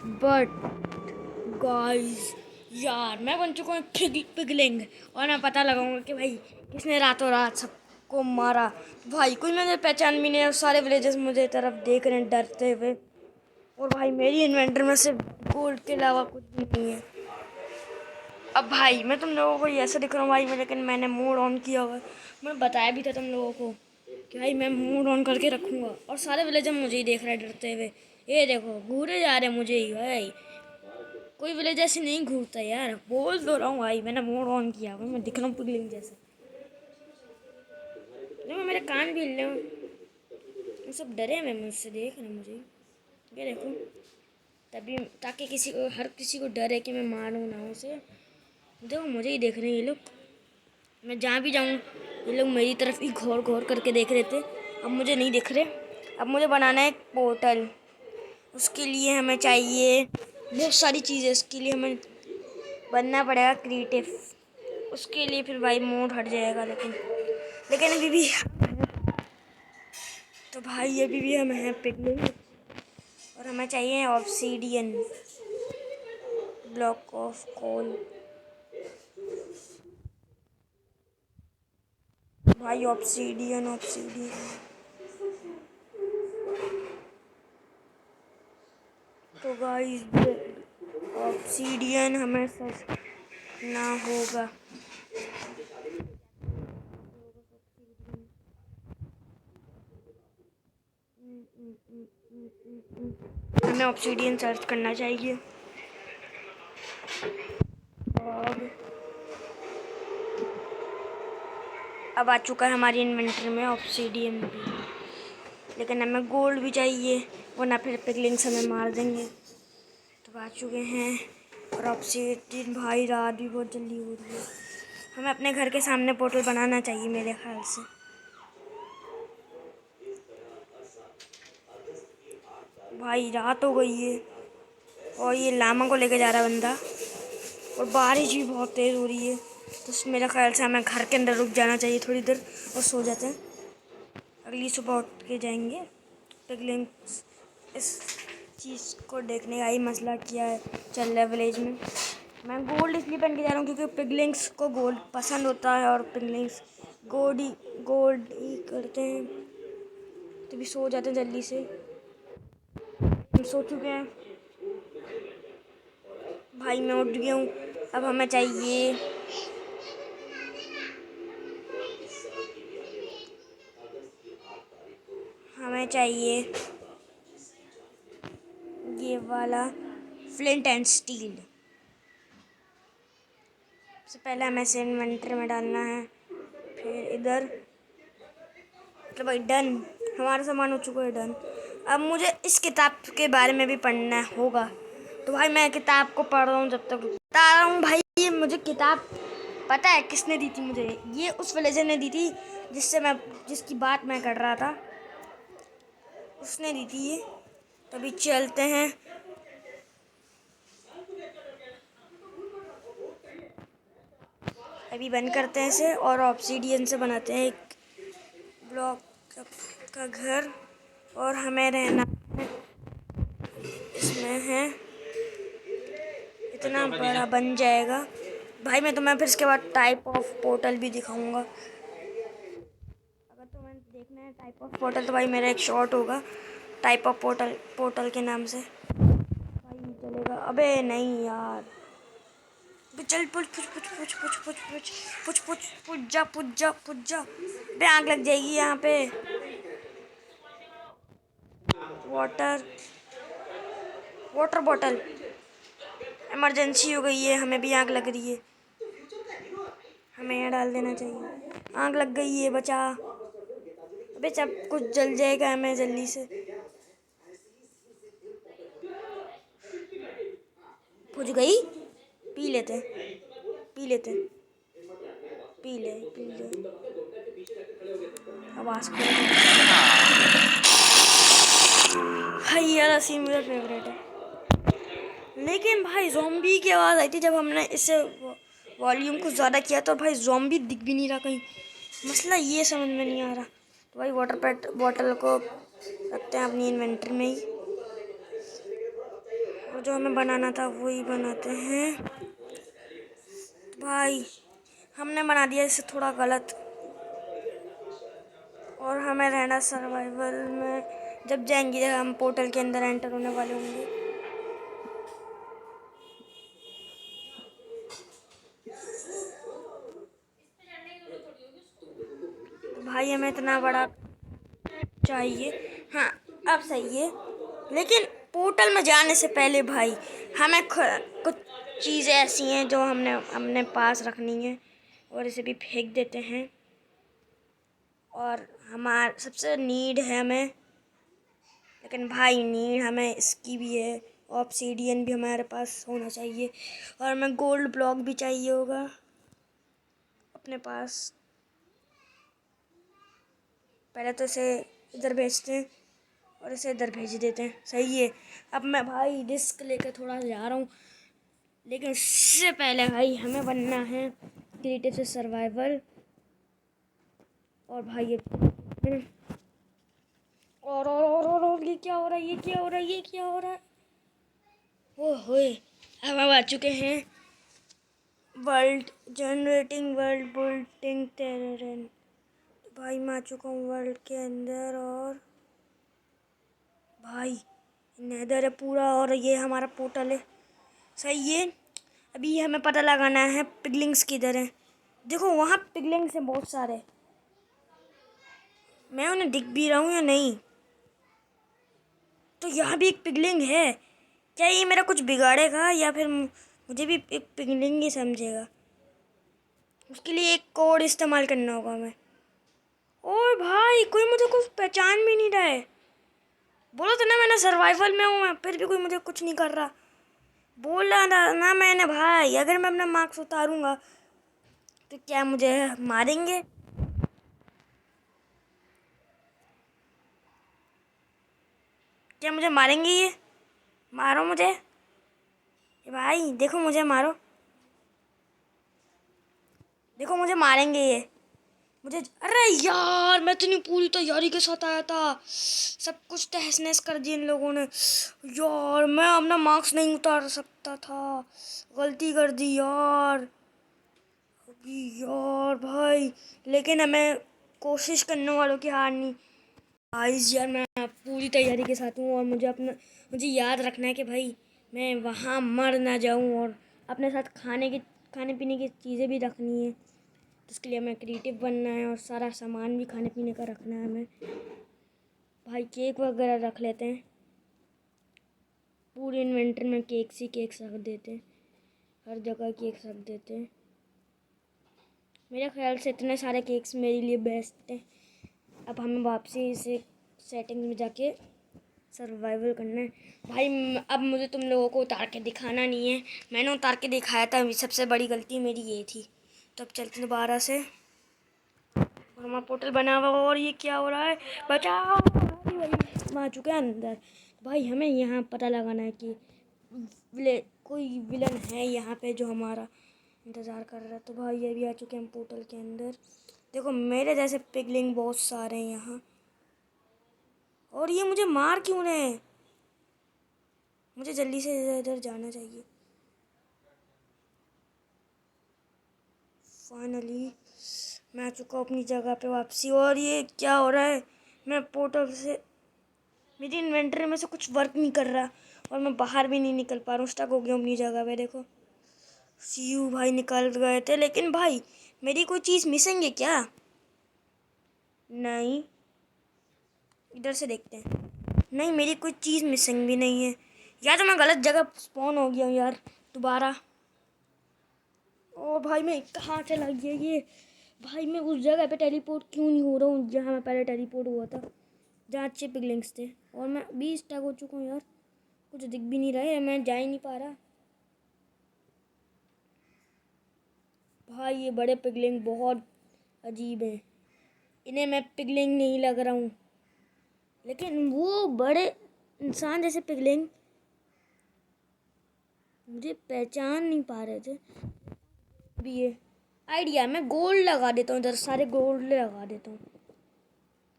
But guys यार मैं बन चुका हूँ पिगलिंग और मैं पता लगाऊंगा कि भाई किसने रातों रात सबको मारा। भाई कोई मुझे पहचान भी नहीं है, सारे विलेजर्स मुझे तरफ देख रहे हैं डरते हुए। और भाई मेरी इन्वेंटर में सिर्फ गोल्ड के अलावा कुछ भी नहीं है। अब भाई मैं तुम लोगों को ऐसा दिख रहा हूँ भाई, लेकिन मैंने मोड ऑन किया हुआ है। मैं बताया भी था तुम लोगों को कि भाई मैं मोड ऑन करके रखूँगा, और सारे विलेजर मुझे ही देख रहे हैं डरते हुए। ये देखो घूरे जा रहे हैं मुझे ही भाई, कोई विलेजर से नहीं घूरता यार। बोल तो रहा हूँ भाई मैंने मोड ऑन किया हुआ, मैं दिख रहा हूँ पिगलिंग जैसे। देखो मेरे कान भी हिल रहे हैं, वो सब डरे हुए मुझसे, देख रहे मुझे। ये देखो तभी, ताकि हर किसी को डर है कि मैं मारूँ ना उसे। देखो मुझे ही देख रहे हैं ये लोग, मैं जहाँ भी जाऊँ ये लोग मेरी तरफ ही घोर घोर करके देख रहे थे। अब मुझे नहीं दिख रहे। अब मुझे बनाना है एक पोर्टल। उसके लिए हमें चाहिए बहुत सारी चीज़ें। उसके लिए हमें बनना पड़ेगा क्रिएटिव। उसके लिए फिर भाई मोड हट जाएगा, लेकिन अभी भी तो भाई अभी भी हम हैं पिगलिंग। और हमें चाहिए ऑब्सीडियन, ब्लॉक ऑफ कोल। भाई ऑब्सीडियन ऑब्सीडियन, तो गाइस ऑब्सीडियन हमें सर्च ना होगा। हमें ऑब्सीडियन सर्च करना चाहिए। और अब आ चुका है हमारी इन्वेंटरी में ऑब्सीडियन भी, लेकिन हमें गोल्ड भी चाहिए वरना फिर पिगलिंग्स हमें मार देंगे। तो आ चुके हैं। और ऑब्सीडियन भाई रात भी बहुत जल्दी हो रही है। हमें अपने घर के सामने पोर्टल बनाना चाहिए मेरे ख्याल से। भाई रात हो गई है और ये लामा को लेके जा रहा है बंदा, और बारिश भी बहुत तेज़ हो रही है। तो मेरे ख्याल से हमें घर के अंदर रुक जाना चाहिए थोड़ी देर और सो जाते हैं। अगली सुबह उठ के जाएंगे। पिगलिंग्स इस चीज़ को देखने का ही मसला किया है चल रहा है विलेज में। मैं गोल्ड इसलिए पहन के जा रहा हूँ क्योंकि पिगलिंग्स को गोल्ड पसंद होता है, और पिगलिंग्स गोल्ड ही करते हैं। तो भी सो जाते हैं जल्दी से। हम सो चुके हैं भाई, मैं उठ गया हूँ। अब हमें चाहिए ये वाला फ्लिंट एंड स्टील। सबसे पहले हमें इसे इन्वेंटरी में डालना है, फिर इधर। तो भाई डन, हमारा सामान हो चुका है डन। अब मुझे इस किताब के बारे में भी पढ़ना होगा। तो भाई मैं किताब को पढ़ रहा हूँ जब तक बता रहा हूँ। भाई ये मुझे किताब पता है किसने दी थी मुझे, ये उस विलेजर ने दी थी जिसकी बात मैं कर रहा था, उसने दी थी ये। तभी चलते हैं। अभी बंद करते हैं इसे और ऑब्सीडियन से बनाते हैं एक ब्लॉक का घर। और हमें रहना इसमें है, इतना बड़ा बन जाएगा। भाई मैं तुम्हें फिर इसके बाद टाइप ऑफ पोर्टल भी दिखाऊंगा। अगर तुम्हें देखना है टाइप ऑफ पोर्टल तो भाई मेरा एक शॉर्ट होगा टाइप ऑफ पोर्टल के नाम से। भाई चलेगा? अबे नहीं यार, चल पुछ पुछ पुछ पुछ पुछ पुछ पुछ पुछ पुछ पुछ जा पुछ जा पुछ जा। बे आग लग जाएगी यहाँ पे। वाटर वाटर बॉटल, इमरजेंसी हो गई है, हमें भी आग लग रही है, हमें यहाँ डाल देना चाहिए। आग लग गई है, बचा। अबे सब कुछ जल जाएगा, हमें जल्दी से। बुझ गई, पी लेते पी लेते पी ले आवाज़ को। भाई यार सीन मेरा फेवरेट है, लेकिन भाई ज़ॉम्बी की आवाज़ आई थी जब हमने इसे वॉल्यूम को ज़्यादा किया, तो भाई ज़ॉम्बी दिख भी नहीं रहा कहीं। मसला ये समझ में नहीं आ रहा। तो भाई बॉटल को रखते हैं अपनी इन्वेंटरी में ही। और जो हमें बनाना था वही बनाते हैं। भाई हमने बना दिया इसे थोड़ा गलत, और हमें रहना सर्वाइवल में। जब जाएंगे हम पोर्टल के अंदर एंटर होने वाले होंगे। भाई हमें इतना बड़ा चाहिए। हाँ अब सही है, लेकिन पोर्टल में जाने से पहले भाई हमें कुछ चीज़ें ऐसी हैं जो हमने अपने पास रखनी है, और इसे भी फेंक देते हैं। और हमारा सबसे नीड है हमें, लेकिन भाई नीड हमें इसकी भी है। ऑब्सीडियन भी हमारे पास होना चाहिए, और हमें गोल्ड ब्लॉक भी चाहिए होगा अपने पास। पहले तो इसे इधर भेजते हैं और इसे इधर भेज देते हैं। सही है। अब मैं भाई रिस्क लेकर थोड़ा जा रहा हूँ, लेकिन इससे पहले भाई हमें बनना है क्रिएटिव से सर्वाइवल। और भाई ये और ये क्या हो रहा है, ये क्या हो रहा है, ये क्या हो रहा है। ओ होए, अब हम आ चुके हैं वर्ल्ड जनरेटिंग वर्ल्ड बुल्टिंग टेरेन। भाई मैं आ चुका हूँ वर्ल्ड के अंदर, और भाई नेदर है पूरा, और ये हमारा पोर्टल है। सही है। अभी हमें पता लगाना है पिगलिंग्स किधर हैं। देखो वहाँ पिगलिंग्स हैं बहुत सारे। मैं उन्हें दिख भी रहा हूँ या नहीं। तो यहाँ भी एक पिगलिंग है। क्या ये मेरा कुछ बिगाड़ेगा, या फिर मुझे भी एक पिगलिंग ही समझेगा। उसके लिए एक कोड इस्तेमाल करना होगा हमें। और भाई कोई मुझे कुछ पहचान भी नहीं रहा है। बोलो तो ना मैंने सर्वाइवल में हूँ, फिर भी कोई मुझे कुछ नहीं कर रहा। बोल रहा था ना मैंने भाई, अगर मैं अपना मार्क्स उतारूंगा तो क्या मुझे मारेंगे? क्या मुझे मारेंगे ये? मारो मुझे भाई, देखो मुझे मारो, देखो मुझे मारेंगे ये मुझे। अरे यार मैं इतनी पूरी तैयारी के साथ आया था, सब कुछ तहस नहस कर दिया इन लोगों ने। यार मैं अपना मार्क्स नहीं उतार सकता था, गलती कर दी यार। अभी यार भाई, लेकिन हमें कोशिश करने वालों की हार नहीं। गाइस यार मैं पूरी तैयारी के साथ हूँ, और मुझे याद रखना है कि भाई मैं वहाँ मर ना जाऊँ, और अपने साथ खाने पीने की चीज़ें भी रखनी है। तो उसके लिए हमें क्रिएटिव बनना है, और सारा सामान भी खाने पीने का रखना है हमें। भाई केक वगैरह रख लेते हैं, पूरे इन्वेंटर में केक्स ही केक्स रख देते हैं, हर जगह केक्स रख देते हैं। मेरे ख्याल से इतने सारे केक्स मेरे लिए बेस्ट हैं। अब हमें वापसी से सेटिंग में जाके सर्वाइवल करना है। भाई अब मुझे तुम लोगों को उतार के दिखाना नहीं है, मैंने उतार के दिखाया था, सबसे बड़ी गलती मेरी ये थी। तो अब चलते हैं दोबारा से, और हमारा पोर्टल बना हुआ। और ये क्या हो रहा है, बचाओ भाई। हम आ चुके हैं अंदर। भाई हमें यहाँ पता लगाना है कि कोई विलन है यहाँ पे जो हमारा इंतज़ार कर रहा है। तो भाई ये भी आ चुके हैं हम पोर्टल के अंदर। देखो मेरे जैसे पिगलिंग बहुत सारे हैं यहाँ, और ये मुझे मार क्यों रहे हैं? मुझे जल्दी से इधर जाना चाहिए। फाइनली मैं आ चुका हूँ अपनी जगह पे वापसी। और ये क्या हो रहा है, मैं पोर्टल से, मेरी इन्वेंटरी में से कुछ वर्क नहीं कर रहा, और मैं बाहर भी नहीं निकल पा रहा हूँ। स्टक हो गया अपनी जगह पे। देखो सीयू भाई निकल गए थे, लेकिन भाई मेरी कोई चीज़ मिसिंग है क्या? नहीं, इधर से देखते हैं। नहीं मेरी कोई चीज़ मिसिंग भी नहीं है। या तो मैं गलत जगह स्पॉन हो गया हूँ यार दोबारा। ओ भाई मैं कहाँ चला गया ये? भाई मैं उस जगह पे टेलीपोर्ट क्यों नहीं हो रहा हूँ जहाँ मैं पहले टेलीपोर्ट हुआ था, जहाँ अच्छे पिगलिंग्स थे। और मैं 20 टैग हो चुका हूँ यार, कुछ दिख भी नहीं रहा है, मैं जा ही नहीं पा रहा। भाई ये बड़े पिगलिंग बहुत अजीब हैं, इन्हें मैं पिगलिंग नहीं लग रहा हूँ, लेकिन वो बड़े इंसान जैसे पिगलिंग मुझे पहचान नहीं पा रहे थे। भी ये आइडिया, मैं गोल्ड लगा देता हूँ इधर, सारे गोल्ड लगा देता हूँ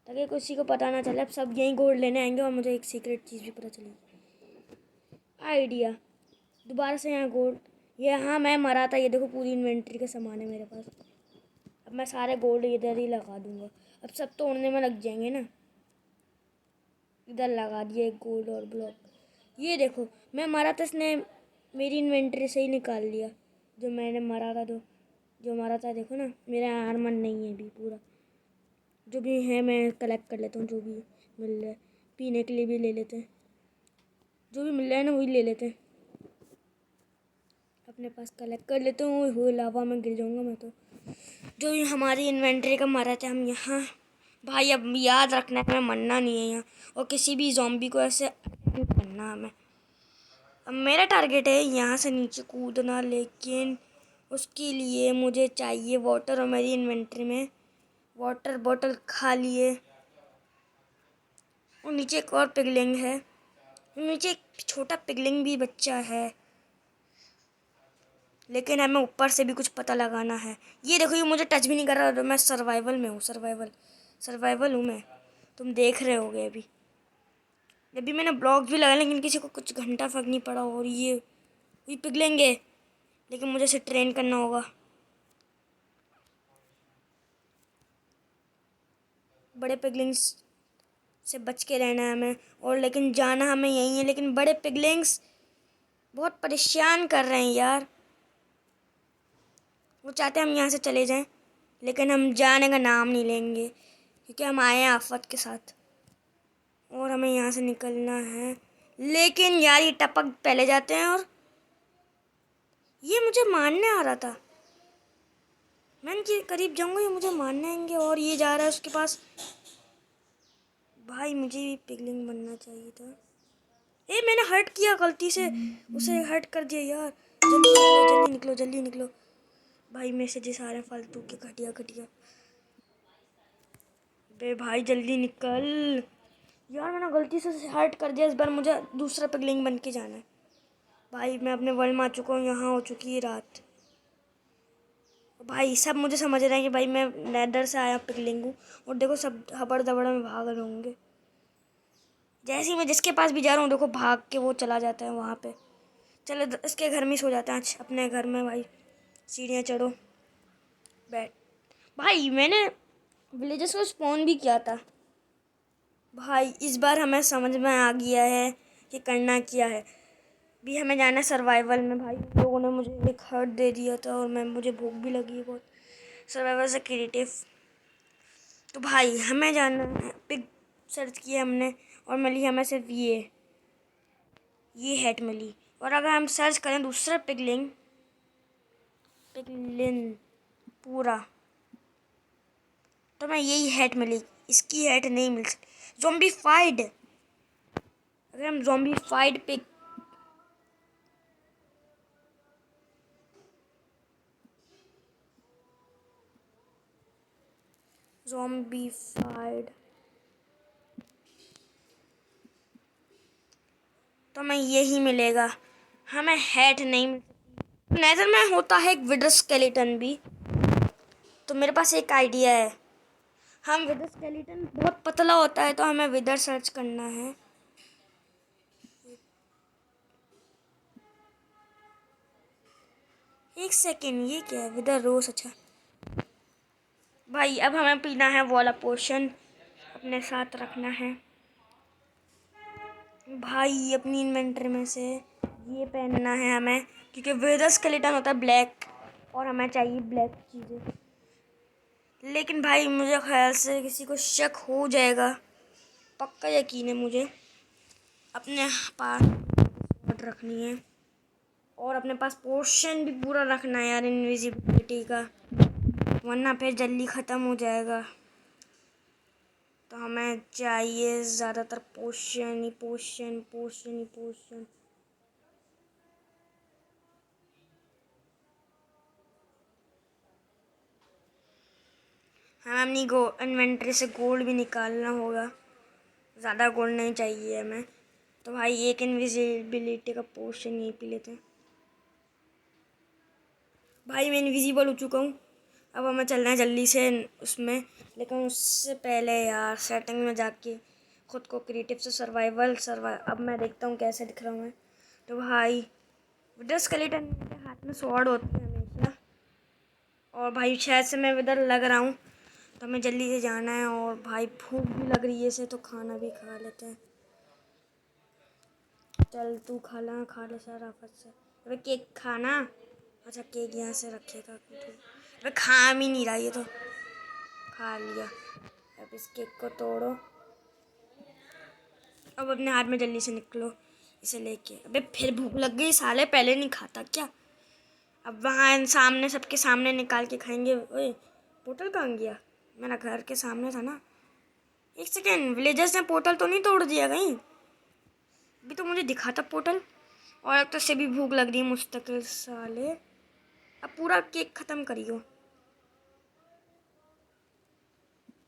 ताकि किसी को पता ना चले। अब सब यहीं गोल्ड लेने आएंगे, और मुझे एक सीक्रेट चीज़ भी पता चलेगी। आइडिया। दोबारा से यहाँ गोल्ड, यहाँ मैं मरा था, ये देखो पूरी इन्वेंट्री का सामान है मेरे पास। अब मैं सारे गोल्ड इधर ही लगा दूंगा, अब सब तोड़ने में लग जाएंगे ना। इधर लगा दिया एक गोल्ड और ब्लॉक। ये देखो मैं मरा था, इसने मेरी इन्वेंट्री से ही निकाल लिया जो मैंने मरा था। तो जो मरा था देखो ना, मेरा आर्मर नहीं है अभी पूरा। जो भी है मैं कलेक्ट कर लेता हूँ, जो भी मिल रहा है। पीने के लिए भी ले लेते हैं, जो भी मिल रहा है ना वही ले लेते हैं। अपने पास कलेक्ट कर लेते हूँ। वो लावा में गिर जाऊँगा मैं तो। जो भी हमारी इन्वेंट्री का मरा था हम यहाँ। भाई अब याद रखना है, हमें मरना नहीं है यहाँ, और किसी भी ज़ॉम्बी को ऐसे नहीं करना हमें। अब मेरा टारगेट है यहाँ से नीचे कूदना, लेकिन उसके लिए मुझे चाहिए वाटर, और मेरी इन्वेंट्री में वाटर बॉटल खाली है। और नीचे एक और पिगलिंग है, नीचे एक छोटा पिगलिंग भी बच्चा है, लेकिन हमें ऊपर से भी कुछ पता लगाना है। ये देखो ये मुझे टच भी नहीं कर रहा, और मैं सर्वाइवल में हूँ। सर्वाइवल हूँ मैं, तुम देख रहे होगे। अभी मैंने ब्लॉक भी लगाया, लेकिन किसी को कुछ घंटा फर्क नहीं पड़ा। और ये पिघलेंगे, लेकिन मुझे इसे ट्रेन करना होगा। बड़े पिगलिंग्स से बच के रहना है हमें, और लेकिन जाना हमें यहीं है। लेकिन बड़े पिगलिंग्स बहुत परेशान कर रहे हैं यार। वो चाहते हैं हम यहाँ से चले जाएं, लेकिन हम जाने का नाम नहीं लेंगे, क्योंकि हम आए हैं आफत के साथ और हमें यहाँ से निकलना है। लेकिन यार ये टपक पहले जाते हैं, और ये मुझे मारने आ रहा था। मैं इनके करीब जाऊंगा, ये मुझे मारने आएंगे। और ये जा रहा है उसके पास। भाई मुझे भी पिगलिंग बनना चाहिए था। मैंने हर्ट किया गलती से, उसे हर्ट कर दिया यार। जल्दी निकलो, जल्दी निकलो, जल्दी निकलो। भाई मैसेजेस आ रहे हैं फालतू के, घटिया घटिया। बे भाई जल्दी निकल यार, मैंने गलती से हर्ट कर दिया। इस बार मुझे दूसरा पिगलिंग बन के जाना है। भाई मैं अपने वर्ल्ड में आ चुका हूँ, यहाँ हो चुकी है रात। भाई सब मुझे समझ रहे हैं कि भाई मैं नेदर से आया पिगलिंग हूँ, और देखो सब हबड़ दबड़ में भाग रहे होंगे। जैसे ही मैं जिसके पास भी जा रहा हूँ, देखो भाग के वो चला जाता है वहाँ पे। चलो इसके घर में ही सो जाते हैं आज, अपने घर में। भाई सीढ़ियाँ चढ़ो, बैठ। भाई मैंने विलेजर्स को स्पॉन भी किया था। भाई इस बार हमें समझ में आ गया है कि करना क्या है। भी हमें जाना है सर्वाइवल में। भाई लोगों ने मुझे एक हर्ट दे दिया था, और मुझे भूख भी लगी है बहुत। सर्वाइवल से क्रिएटिव। तो भाई हमें जाना है। पिग सर्च किया हमने, और मिली हमें सिर्फ ये हेट मिली। और अगर हम सर्च करें दूसरा पिगलिन पूरा, तो मैं यही हेट मिली। इसकी हेट नहीं मिल सकती। ज़ॉम्बीफाइड, अगर हम ज़ॉम्बीफाइड पिग ज़ॉम्बीफाइड, तो हमें यही मिलेगा। हमें हेट नहीं मिल सकती। नेदर में होता है एक विदर स्केलेटन भी। तो मेरे पास एक आइडिया है। हम विदर स्केलेटन बहुत पतला होता है, तो हमें विदर सर्च करना है। एक सेकेंड, ये क्या है? विदर रोज। अच्छा भाई अब हमें पीना है वाला पोशन, अपने साथ रखना है। भाई अपनी इन्वेंटरी में से ये पहनना है हमें, क्योंकि विदर स्केलेटन होता है ब्लैक, और हमें चाहिए ब्लैक चीज़ें। लेकिन भाई मुझे ख्याल से किसी को शक हो जाएगा, पक्का यकीन है मुझे। अपने पास रखनी है, और अपने पास पोशन भी पूरा रखना है यार इनविजिबिलिटी का, वरना फिर जल्दी ख़त्म हो जाएगा। तो हमें चाहिए ज़्यादातर पोशन ही पोशन, पोशन ही पोशन। हमें अपनी इन्वेंट्री से गोल्ड भी निकालना होगा। ज़्यादा गोल्ड नहीं चाहिए हमें। तो भाई एक इनविजिबिलिटी का पोशन यही पी लेते हैं। भाई मैं इनविजिबल हो चुका हूँ। अब हमें चलना है जल्दी से उसमें, लेकिन उससे पहले यार सेटिंग में जाके खुद को क्रिएटिव से सर्वाइवल अब मैं देखता हूँ कैसे दिख रहा हूँ मैं। तो भाई विदर स्केलेटन के हाथ में स्वॉर्ड होती है हमेशा। और भाई शायद से मैं इधर लग रहा हूँ, तो हमें जल्दी से जाना है। और भाई भूख भी लग रही है इसे, तो खाना भी खा लेते हैं। चल तू खा ले सारा फट से। अबे केक खाना। अच्छा केक यहाँ से रखेगा। अबे खा भी नहीं रहा ये तो। खा लिया। अब इस केक को तोड़ो। अब अपने हाथ में जल्दी से निकलो इसे लेके। अबे फिर भूख लग गई साले, पहले नहीं खाता क्या? अब वहाँ सामने सबके सामने निकाल के खाएंगे। ओए पोर्टल कहाँ गया? मेरा घर के सामने था ना। एक सेकेंड, विलेजर्स ने पोर्टल तो नहीं तोड़ दिया कहीं? अभी तो मुझे दिखा था पोर्टल। और अब तो से भी भूख लग रही है मुस्तकिल साले। अब पूरा केक ख़त्म करियो।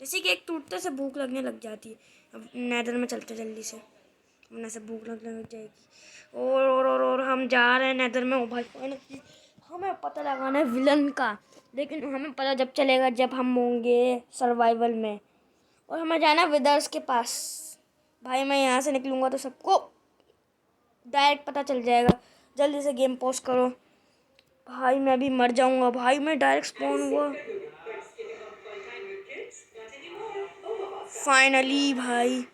जैसे केक टूटते से भूख लगने लग जाती है। अब नेदर में चलते जल्दी से, वरना से भूख लगने लग जाएगी। और हम जा रहे हैं नेदर में। ओ भाई फाइनली हमें पता लगाना है विलन का। लेकिन हमें पता जब चलेगा जब हम होंगे सर्वाइवल में। और हमें जाना है विदर्स के पास। भाई मैं यहाँ से निकलूँगा तो सबको डायरेक्ट पता चल जाएगा। जल्दी से गेम पॉज करो। भाई मैं भी मर जाऊँगा। भाई मैं डायरेक्ट स्पॉन हुआ फाइनली। भाई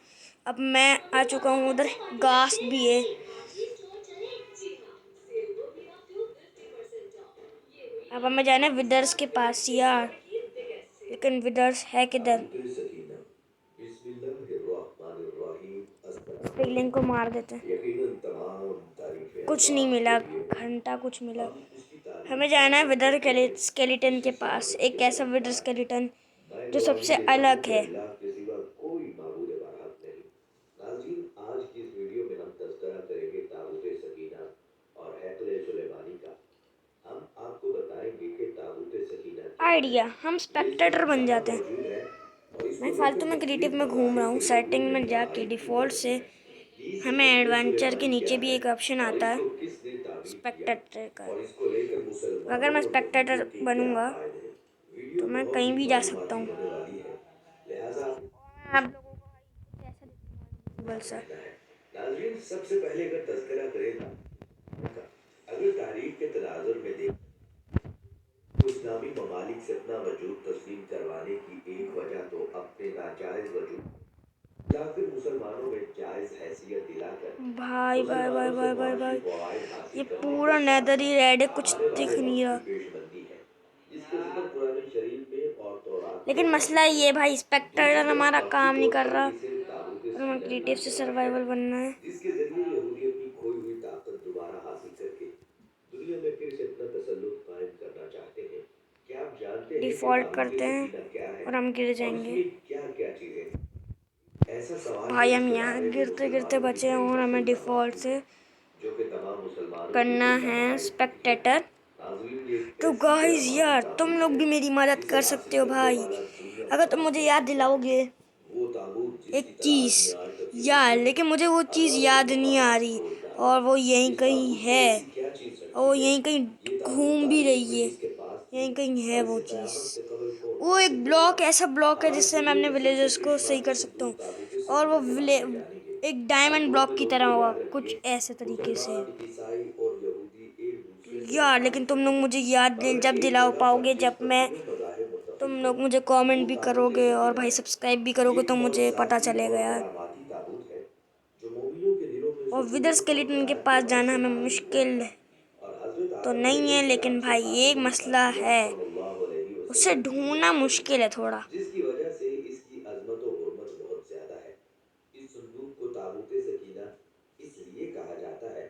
अब मैं आ चुका हूँ उधर। घास भी है। अब हमें जाना है विदर्स के पास यार। लेकिन विदर्स है किधर? पिगलिंग को मार देते हैं। कुछ नहीं मिला, घंटा कुछ मिला। हमें जाना है विदर स्केलेटन के पास। एक ऐसा विदर स्केलेटन जो सबसे अलग है। नाज़रीन, आज की इस वीडियो में हम तज़किरा करेंगे ताबूत सकीना और हैकल सुलेमानी का। हम आपको बताएंगे कि ताबूत सकीना क्या है, आइडिया, हम ये स्पेक्टेटर सिर्फ बन जगह जाते हैं। मौजूद है और मैं इसको फालतू लेकर में क्रिएटिव मुख्तलिफ में घूम रहा मज़ाहिब हूँ। के लोगों सेटिंग में में जाके रवायत की डिफ़ॉल्ट मौजूद से है। ये हमें हैकल एडवेंचर के सुलेमानी नीचे क्या भी है एक ऑप्शन और आता है इसको किसने ताबीर किया स्पेक्टेटर का। और इसको लेकर अगर मुसलमानों मैं और यहूदियों स्पेक्टेटर के क्या बनूंगा अकायद हैं। वीडियो तो मैं बहुत कहीं ही भी जा सकता मालूमाती हूँ। होने वाली है, लिहाजा आप लोगों को भाई कैसा दिखता है सा। रहना है। नाज़रीन, सबसे पहले अगर तज़किरा करें का, अगर तारीख के तनाजुर में देखें तो इस्लामी ममालिक से अपना वजूद तस्लीम करवाने की एक वजह तो अपने नाजायज़ वजूद या फिर मुसलमानों में जायज़ हैसियत दिलाकर भाई भाई भाई मुसलमानों से भाई भाई मुआशी भाई फ़वाइद ये हासिल करने के पूरा साथ नेदर ही रेड है, कुछ आने दिख वाले नहीं वक्त की रहा। पेशबंदी है, जिसका जिक्र कुरान शरीफ में और तौरात में लेकिन मसला मौजूद है। ये भाई दूसरी स्पेक्टेटर तरफ हमारा मक्की काम नहीं तौर कर पर रहा। इसे ताबूत और हमें सीना क्रिएटिव नाम से दिया गया सर्वाइवल है, बनना है। जिसके जरिए यहूदी अपनी खोई हुई ताकत दोबारा हासिल करके दुनिया में फिर से अपना तसल्लुत कायम करना चाहते हैं। क्या आप जानते हैं कि डिफ़ॉल्ट ताबूत करते हैं सकीना क्या है और हम गिर और जाएंगे। इसमें क्या क्या चीजें? ऐसा सवाल है भाई हम जिसके यहाँ बारे में गिरते गिरते मुसलमानों की बचे हैं कई और हमें नस्ल डिफ़ॉल्ट वाकिफ से है, जो कि तमाम मुसलमानों के करना दिल का है ममालिक भी है। स्पेक्टेटर। नाज़रीन, ये एक तो ऐसी गाइस करामाती यार तुम ताबूत लोग है भी मेरी मदद जिसे कर हासिल सकते हो करने भाई, वाला दुनिया अगर तुम भर मुझे का याद फख्र है। दिलाओगे वो ताबूत एक जिसकी चीज़। तलाश में आज तक यार यहूदियों ने लेकिन मुझे वो चीज़ हज़ारों याद नहीं आ मकामात रही। खोज डाले। और वो यहीं इस कहीं ताबूत में है। ऐसी क्या चीज और रखी वो है? यहीं कहीं ये ताबूत घूम भी तारीख रही में है। किसके पास थी यहीं कहीं है और वो इसे चीज़। कयामत से कबल कौन वो हासिल एक ब्लॉक, करेगा? ऐसा ब्लॉक है हमारी जिससे मैं दुनिया अपने के सबसे विलेजर्स को सही बेशुमार कर सकता हूँ। मखलूक ताबूत और वो सकीना के बारे में जानेंगे। एक डायमंड आखिर ब्लॉक में की तरह दोस्तों होगा, याद कुछ रखिए, ऐसे तरीके से। मुसलमान, ईसाई और यहूदी एक दूसरे से यार लेकिन मुखालिफ तुम लोग नहीं मुझे याद मगर जब एक दिला जगह पर पाओगे जिस जब पर मैं, तीनों मज़ाहिब तुम मुत्तफिक हैं लोग मुझे वो कमेंट भी ताबूत करोगे और सकीना भाई है। सब्सक्राइब भी ये करोगे तो एक बहुत मुझे पता ज़ाती चलेगा और यार। करामाती ताबूत है जो मोमिनों के दिलों में और विदर सुकून और स्केलेटन के हदायत के पास जाना वास्ते हमें नाजिल हुआ मुश्किल था और हजरत तो आदम नहीं है, अलैहिस्सलाम लेकिन से भाई एक खातमुल मसला अंबिया है, सल्लल्लाहु अलैहि उसे वसल्लम की ढूंढना मिलाद रही, मुश्किल है थोड़ा। जिसकी वजह से इसकी अजमत और हुर्मत बहुत ज्यादा है। इस संदूक को ताबूत सकीना इसलिए कहा जाता है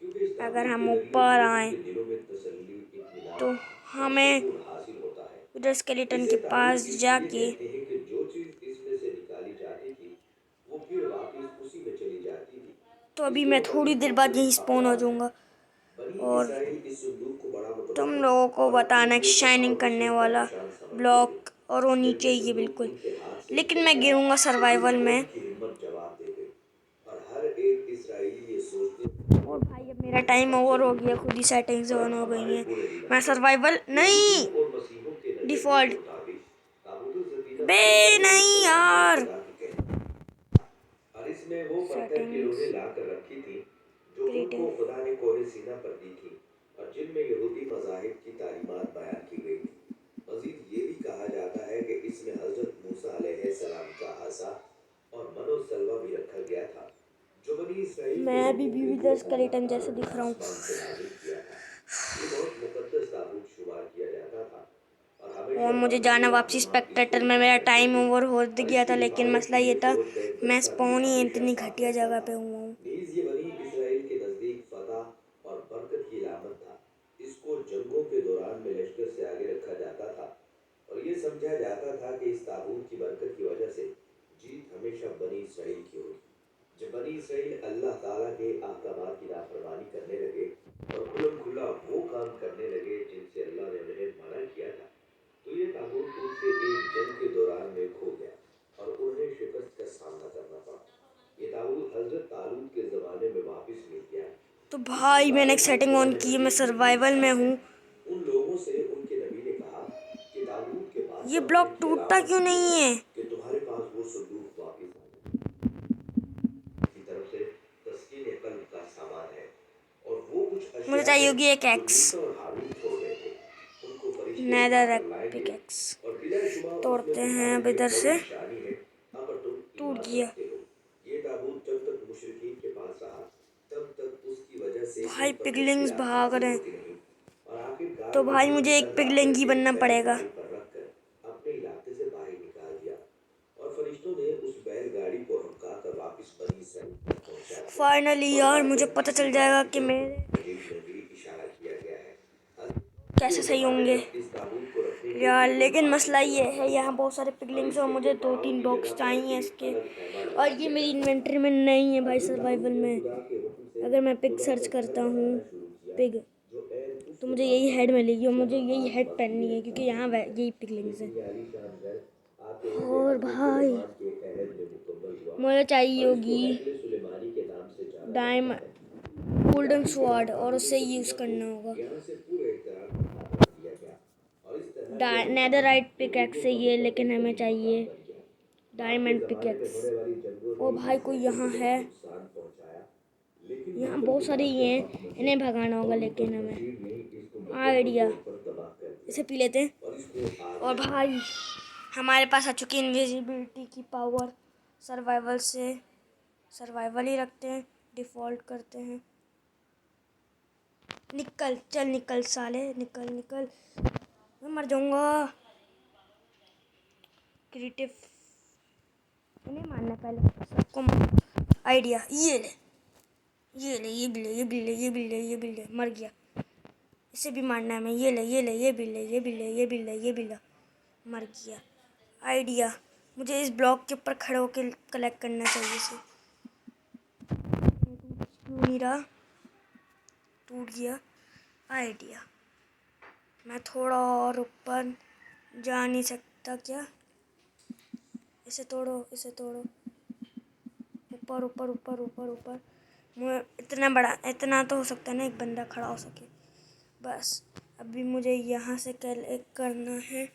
क्योंकि इस अगर ताबूत हम के जरिए ऊपर मोमिन आए के दिलों में तसल्ली, इत्मीनान तो और हमें सुकून हासिल होता है। विदर स्केलेटन इसे के ताबूत पास इसलिए जाके, कहते हैं कि जो चीज इसमें से निकाली जाती थी वो फिर वापस उसी में चली जाती थी। तो इस अभी मैं तौर पर थोड़ी भी देर बाद यहीं मुख्तलिफ स्पॉन हो अकवाल हैं। जाऊंगा। बनी और इसराइल इस संदूक को बड़ा तुम मुतवाज़िन लोगों को और अपने बताना एक लिए शाइनिंग करने तकाउशुस का वाला निशान समझते थे। ब्लॉक, और वो जब नीचे ये ही है संदूक बिल्कुल। उनके हाथ से लेकिन निकल मैं गया गिरूंगा तो फिर सर्वाइवल में। कौम की हिम्मत जवाब दे गई और हर एक इसराइली ये सोचते और भाई अब मेरा टाइम ओवर हो गया, खुद ही सेटिंग्स पर ऑन अब हो गई हमारे हैं। बुरे दिन आ मैं गए। सर्वाइवल नहीं, यहूदियों और मसीहों के नजरिए के डिफ़ॉल्ट। मुताबिक ताबूत सकीना बे मूसा नहीं अलैहिस्सलाम ने यार, खुदा की कहनी और इसमें वो पत्थर की सेटिंग्स रोने ला कर रखी थी जो ग्रीटिंग। उनको खुदा ने कोहे सीना पर दी थी और जिनमें यहूदी मज़ाहिब की तालीमात बयान की गई थी। मजीद ये भी कहा जाता है कि इसमें हजरत मूसा अलैहिस्सलाम का आसा और मनो सलवा भी रखा गया था जो बनी इसराइल के मैं अभी लोगों भी के विदर लिए स्केलेटन अल्लाह जैसे ताला दिख ने रहा हूँ। आसमान से नाजिल किया था। ये बहुत मुकद्दस ताबूत शुमार किया जाता था और और हमेशा मुझे जाना कानून और वापसी अहकाम स्पेक्टेटर इसको में, मेरा हिफाजत करते टाइम थे ओवर हो और गया था, इसकी लेकिन हिफाजत मसला के ये लिए था खोज का एक मैं दस्ता भी स्पॉन ही हमेशा इतनी साथ घटिया रहता जगह था। पे हुआ हूँ। नीज ये बनी इसराइल के नजदीक फतह और बरकत की इलामत था। इसको जंगों के दौरान में लश्कर से आगे रखा जाता था और ये समझा जाता था कि इस ताबूत की बरकत की वजह से जीत हमेशा बनी इसराइल की होगी। जब बनी इसराइल अल्लाह ताला के अहकामात की नाफरमानी करने लगे और खुल्लम खुल्ला वो काम करने लगे जिनसे अल्लाह ने उन्हें मना किया था, तो ये ताबूत उनसे एक जंग के दौरान में खो गया और उन्हें शिकस्त का सामना करना पड़ा। ये ताबूत हजरत तालूत के ज़माने में वापस मिल गया। तो इसी भाई मैंने बारे एक में सेटिंग ऑन कुरान की है, मैं मजीद में भी सर्वाइवल में इरशाद है। हूँ। उन लोगों से उनके नबी ने कहा कि ताबूत के ये बादशाह ब्लॉक ने टूटता अलामत क्यों ये नहीं है है? कि तुम्हारे पास वो संदूक वापस आ जाए। की तरफ से तस्कीन कल्ब का सामान है और वो कुछ मुझे अशिया चाहिए है होगी एक जो एक्स, मूसा और हारून छोड़ गए थे। उनको फरिश्ते नेदर उठाकर लाएंगे पिकेक्स। और बिलाशुबा उसमें तोड़ते हैं तुम्हारे अब लिए इधर बड़ी से। निशानी है अगर तुम टूट ईमान गया रखते हो। ये ताबूत जब तक मुशरिकीन के पास रहा तब तक उसकी वजह से भाई, उन पर पिगलिंग्स मुश्किलात भाग नाज़िल रहे हैं। होती नहीं और आखिरकार तो भाई उन्हें मुझे एक चंद पिगलिंग राहबर ही एक बनना पड़ेगा। बैलगाड़ी पर रखकर अपने इलाके से बाहर निकाल दिया और फरिश्तों ने उस बैलगाड़ी को हंकाकर वापस बनी इसराइल तक पहुंचा दिया। फाइनली और यार, मुझे गालिबन पता इसी चल बात जाएगा की कि तरफ मेरे मजीद में भी इशारा किया गया है। के कैसे सही ज़माने होंगे में इस ताबूत को रखने के यार। लिए कोई लेकिन खास मसला ये इंतजाम है, नहीं यहाँ था बहुत सारे और पिगलिंग्स और इसके मुझे लिए दो पड़ाव तीन की बॉक्स जगह पर चाहिए एक इसके। अलग खैमा लगा और ये दिया मेरी जाता था। इन्वेंटरी में नहीं है भाई, हजरत सर्वाइवल दाऊद ने में। खुदा के हुक्म से अगर मैं पिग खुदा सर्च का घर करता हूँ, बनाना शुरू किया पिग, जो ऐन उस तो मुझे मुकाम यही पर हेड है मिलेगी और मुझे जहाँ यही आज हेड मस्जिद पहननी है, क्योंकि अक्सा यहाँ मौजूद है। यही पिगलिंग्स लेकिन हैं। ये आलीशान घर आते हुए और हजरत भाई सुलेमान के अहद में मुकम्मल हुआ मुझे चाहिए और इसको होगी हैकले सुलेमानी के नाम से जाना जाता है। डायमंड गोल्डन दाखिल कलाम स्वॉर्ड, और आधुनिक उसे यूज़ सफीना को करना होगा। यहाँ से पूरे एहतराम के साथ रख दिया गया और इस तरह ये मुकाम नेदरराइट पिकैक्स यहूदियों है का ये, लेकिन मुकद्दस हमें तरीन चाहिए मुकाम बन गया। बाद के डायमंड ज़माने में पिकैक्स। होने वाली जंगों ओ ने भाई, इस कोई हैकल यहाँ को है। बहुत नुकसान पहुंचाया लेकिन यहाँ मक्कर बहुत के सारे ये बादशाह हैं, बख्त नसर इन्हें भगाना होगा, और लेकिन मुकद्दस हमें बशीर ने इसको मुकम्मल आइडिया। तौर पर तबाह कर दिया इसे पी लेते हैं। और इसको आग और लगा भाई हमारे पास आ चुकी है इनविजिबिलिटी की पावर। सर्वाइवल से सर्वाइवल ही रखते हैं, डिफ़ॉल्ट करते हैं। निकल, चल निकल साले, निकल निकल, मैं मर जाऊंगा। क्रिएटिव नहीं मारना, पहले सबको आइडिया। ये ले, ये ले, ये भी ले, ये भी ले, ये भी ले, ये भी ले, मर गया। इसे भी मारना है मैं। ये ले, ये ले, ये भी ले, ये भी ले, ये भी ले, ये भी ले, मर गया। आइडिया, मुझे इस ब्लॉक के ऊपर खड़े होकर कलेक्ट करना चाहिए इसे। क्यों नहीं रहा? टूट गया। आइडिया, मैं थोड़ा और ऊपर जा नहीं सकता क्या? इसे तोड़ो, इसे तोड़ो, ऊपर ऊपर ऊपर ऊपर ऊपर। मुझे इतना बड़ा, इतना तो हो सकता है ना, एक बंदा खड़ा हो सके बस। अभी मुझे यहाँ से कलेक्ट करना है,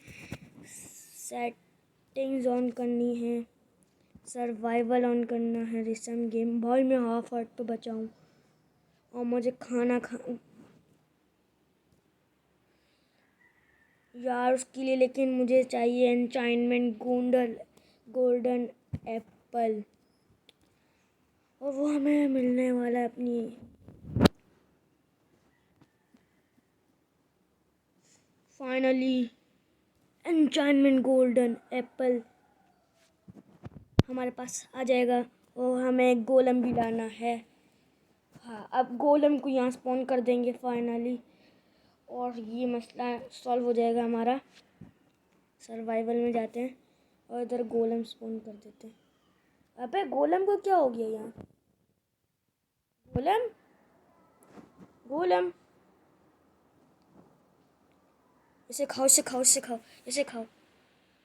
सेटिंग्स ऑन करनी है, सर्वाइवल ऑन करना है, रिसम गेम। भाई मैं हाफ हार्ट पे बचा हूँ और मुझे खाना यार उसके लिए, लेकिन मुझे चाहिए एन्चाइनमेंट गोल्डन एप्पल, और वो हमें मिलने वाला है अपनी फाइनली। एन्चाइनमेंट गोल्डन एप्पल हमारे पास आ जाएगा और हमें गोलम भी लाना है। हाँ, अब गोलम को यहाँ स्पॉन कर देंगे फाइनली और ये मसला सॉल्व हो जाएगा हमारा। सर्वाइवल में जाते हैं और इधर गोलम स्पॉन कर देते हैं। अबे गोलम को क्या हो गया यहाँ? गोलम, गोलम, इसे खाओ, इसे खाओ, इसे खाओ, इसे खाओ।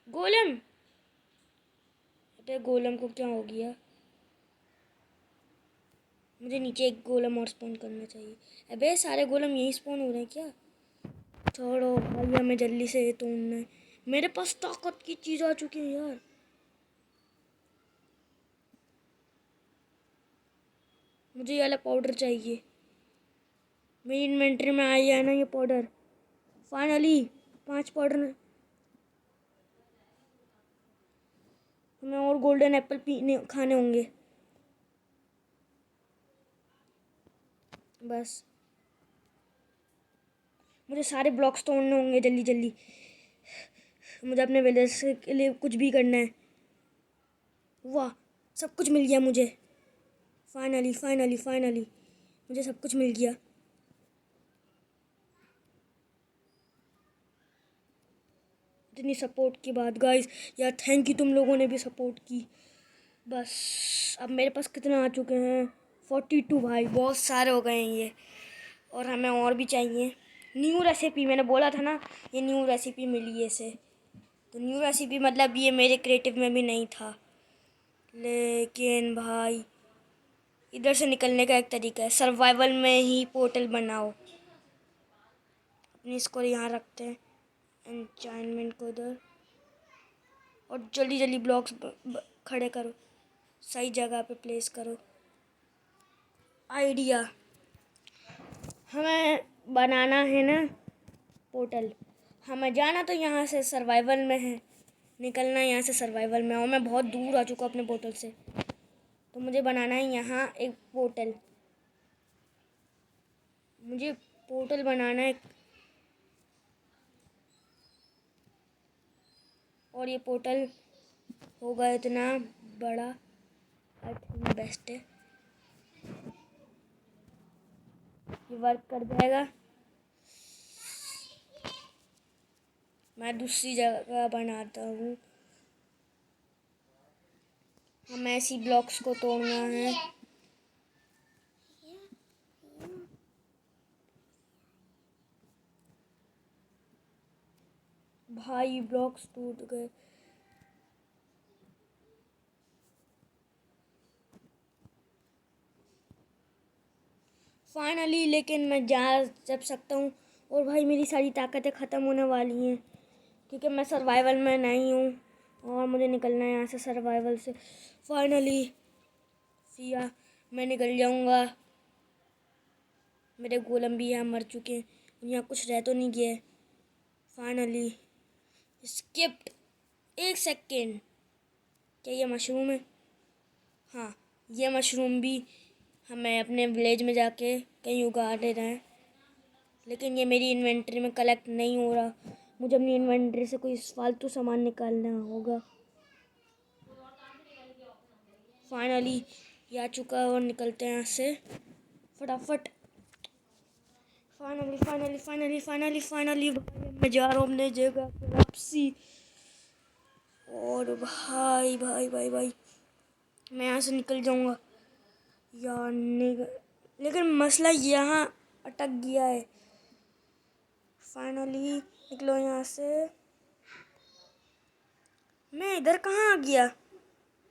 गोलम, अबे गोलम को क्या हो गया? मुझे नीचे एक गोलम और स्पॉन करना चाहिए। अबे सारे गोलम यहीं स्पॉन हो रहे हैं क्या? छोड़ो भाई, हमें जल्दी से ये तोड़ना है। मेरे पास ताकत की चीज़ आ चुकी है यार। मुझे ये वाला पाउडर चाहिए। मेरी इन्वेंटरी में आई है ना ये पाउडर। Finally 5 powder. हमें और गोल्डन एप्पल पीने खाने होंगे। बस मुझे सारे ब्लॉक्स तोड़ने होंगे जल्दी जल्दी। मुझे अपने विलेज के लिए कुछ भी करना है। वाह, सब कुछ मिल गया मुझे। फाइनली फाइनली फाइनली मुझे सब कुछ मिल गया। इतनी सपोर्ट के बाद गाइस, यार थैंक यू, तुम लोगों ने भी सपोर्ट की। बस अब मेरे पास कितने आ चुके हैं? 42 भाई, बहुत सारे हो गए हैं ये। और हमें और भी चाहिए। न्यू रेसिपी, मैंने बोला था ना ये न्यू रेसिपी मिली है इसे। तो न्यू रेसिपी मतलब ये मेरे क्रिएटिव में भी नहीं था। लेकिन भाई इधर से निकलने का एक तरीका है, सर्वाइवल में ही पोर्टल बनाओ। अपनी इसको यहाँ रखते हैं, एन्चाइनमेंट को इधर, और जल्दी जल्दी ब्लॉक्स खड़े करो, सही जगह पे प्लेस करो। आइडिया, हमें बनाना है ना पोर्टल। हमें जाना तो यहाँ से सर्वाइवल में है, निकलना यहाँ से सर्वाइवल में। और मैं बहुत दूर आ चुका अपने पोर्टल से। तो मुझे बनाना है यहाँ एक पोर्टल। मुझे पोर्टल बनाना है, और ये पोर्टल होगा इतना बड़ा, आई थिंक बेस्ट है। ये वर्क कर जाएगा। मैं दूसरी जगह बनाता हूँ। हमें ऐसी ब्लॉक्स को तोड़ना है। भाई ब्लॉक्स टूट गए। फाइनली, लेकिन मैं जा जब सकता हूँ। और भाई मेरी सारी ताकतें ख़त्म होने वाली हैं, क्योंकि मैं सर्वाइवल में नहीं हूँ और मुझे निकलना है यहाँ से सर्वाइवल से। फाइनली सिया, मैं निकल जाऊँगा। मेरे गोलम भी यहाँ मर चुके हैं, यहाँ कुछ रह तो नहीं गया है। Finally skipped 1 second. क्या ये मशरूम है? हाँ, ये मशरूम भी हमें अपने विलेज में जाके कहीं उगा दे रहे हैं। लेकिन ये मेरी इन्वेंटरी में कलेक्ट नहीं हो रहा। मुझे अपनी इन्वेंटरी से कोई फालतू सामान निकालना होगा। फाइनली ये आ चुका है और निकलते हैं यहाँ से फटाफट। Finally finally finally finally finally मैं जा रहा हूँ अपने जगह पे वापसी। और भाई भाई भाई भाई मैं यहाँ से निकल जाऊँगा यार। लेकिन मसला यहाँ अटक गया है। फाइनली निकलो यहाँ से। मैं इधर कहाँ आ गया?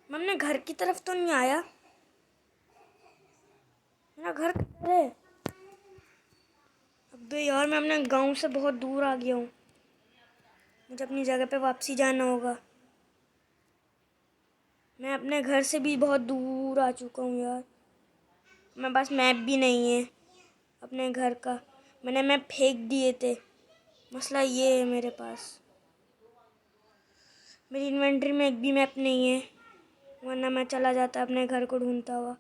मैं अपने घर की तरफ तो नहीं आया। मेरा घर किधर है? अबे यार, मैं अपने गांव से बहुत दूर आ गया हूँ। मुझे अपनी जगह पे वापसी जाना होगा। मैं अपने घर से भी बहुत दूर आ चुका हूँ यार। मेरे पास मैप भी नहीं है अपने घर का। मैंने मैप फेंक दिए थे। मसला ये है मेरे पास, मेरी इन्वेंटरी में एक भी मैप नहीं है, वरना मैं चला जाता अपने घर को ढूंढता हुआ।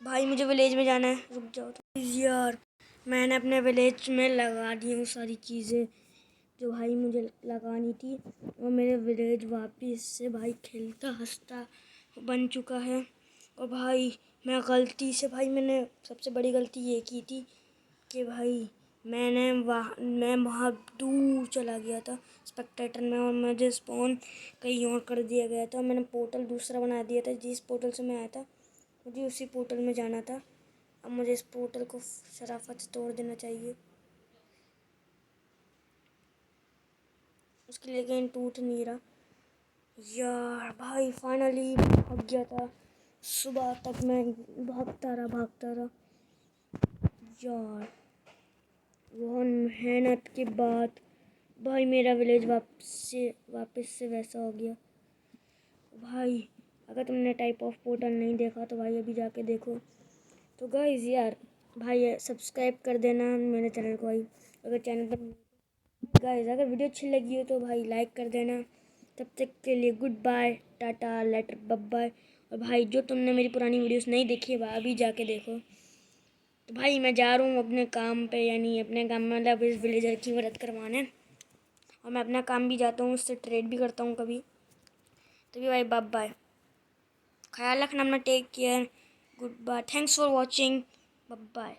भाई मुझे विलेज में जाना है, रुक जाओ तो यार। मैंने अपने विलेज में लगा दी हूँ सारी चीज़ें जो भाई मुझे लगानी थी। और मेरे विलेज वापस से भाई खेलता हंसता बन चुका है। और भाई मैं गलती से, भाई मैंने सबसे बड़ी गलती ये की थी कि भाई मैं वहाँ दूर चला गया था स्पेक्टेटर में, और मुझे स्पॉन कहीं और कर दिया गया था। मैंने पोर्टल दूसरा बना दिया था। जिस पोर्टल से मैं आया था मुझे उसी पोर्टल में जाना था। अब मुझे इस पोर्टल को शराफत से तोड़ देना चाहिए। उसके लिए लेकिन टूट नहीं रहा यार। भाई फाइनली भाग गया था। सुबह तक मैं भागता रहा यार। बहुत मेहनत के बाद भाई मेरा विलेज वापस से वैसा हो गया। भाई अगर तुमने टाइप ऑफ पोर्टल नहीं देखा तो भाई अभी जाके देखो। तो गाइस यार भाई सब्सक्राइब कर देना मेरे चैनल को भाई, अगर चैनल पर गाइस अगर वीडियो अच्छी लगी हो तो भाई लाइक कर देना। तब तक के लिए good bye, tata, later, bye. और भाई जो तुमने मेरी पुरानी वीडियोस नहीं देखी है वह अभी जाके देखो। तो भाई मैं जा रहा हूँ अपने काम पे, यानी अपने काम में मतलब इस विलेजर की मदद करवाने, और मैं अपना काम भी जाता हूँ, उससे ट्रेड भी करता हूँ कभी। तभी भाई बाय बाय, ख्याल रखना अपना, take care, good bye, thanks for watching, bye bye.